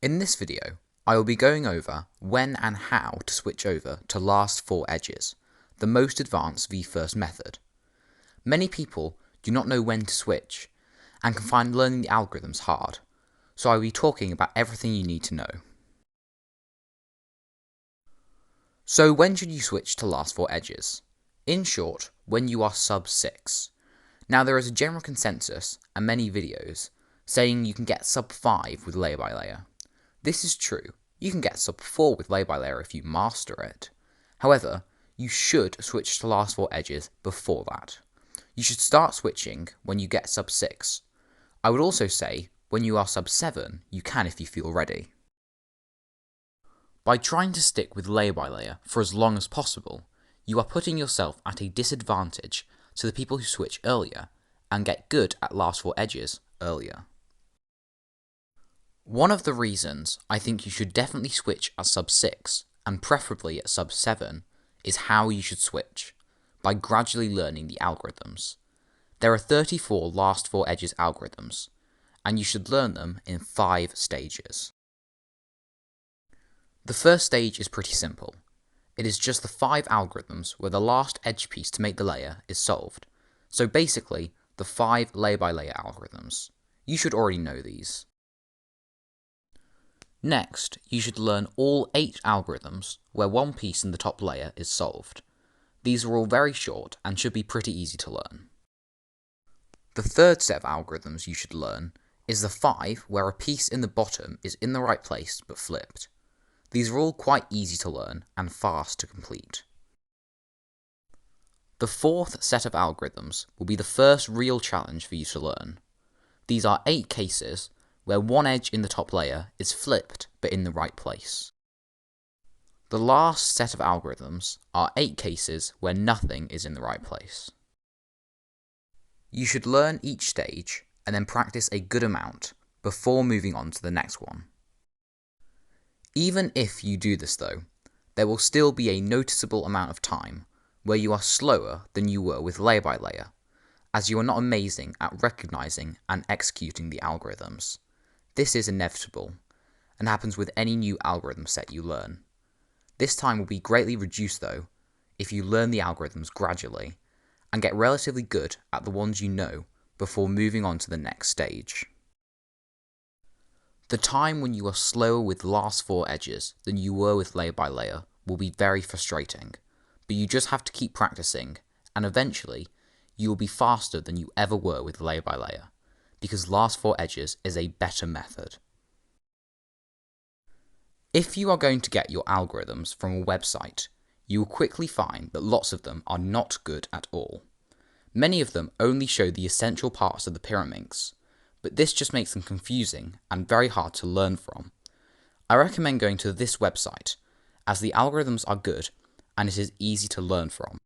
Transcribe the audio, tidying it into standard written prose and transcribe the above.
In this video, I will be going over when and how to switch over to last 4 edges, the most advanced v-first method. Many people do not know when to switch and can find learning the algorithms hard, so I will be talking about everything you need to know. So when should you switch to last 4 edges? In short, when you are sub 6. Now there is a general consensus and many videos saying you can get sub 5 with layer by layer. This is true, you can get sub 4 with layer by layer if you master it. However, you should switch to last 4 edges before that. You should start switching when you get sub 6. I would also say when you are sub 7, you can if you feel ready. By trying to stick with layer by layer for as long as possible, you are putting yourself at a disadvantage to the people who switch earlier and get good at last 4 edges earlier. One of the reasons I think you should definitely switch at sub 6, and preferably at sub 7, is how you should switch, by gradually learning the algorithms. There are 34 last 4 edges algorithms, and you should learn them in 5 stages. The first stage is pretty simple. It is just the 5 algorithms where the last edge piece to make the layer is solved. So basically, the 5 layer by layer algorithms. You should already know these. Next, you should learn all 8 algorithms where one piece in the top layer is solved. These are all very short and should be pretty easy to learn. The third set of algorithms you should learn is the 5 where a piece in the bottom is in the right place but flipped. These are all quite easy to learn and fast to complete. The fourth set of algorithms will be the first real challenge for you to learn. These are 8 cases where one edge in the top layer is flipped but in the right place. The last set of algorithms are 8 cases where nothing is in the right place. You should learn each stage and then practice a good amount before moving on to the next one. Even if you do this though, there will still be a noticeable amount of time where you are slower than you were with layer by layer, as you are not amazing at recognizing and executing the algorithms. This is inevitable, and happens with any new algorithm set you learn. This time will be greatly reduced though, if you learn the algorithms gradually, and get relatively good at the ones you know before moving on to the next stage. The time when you are slower with last 4 edges than you were with layer by layer will be very frustrating, but you just have to keep practicing, and eventually, you will be faster than you ever were with layer by layer, because last 4 edges is a better method. If you are going to get your algorithms from a website, you will quickly find that lots of them are not good at all. Many of them only show the essential parts of the pyraminx, but this just makes them confusing and very hard to learn from. I recommend going to this website, as the algorithms are good and it is easy to learn from.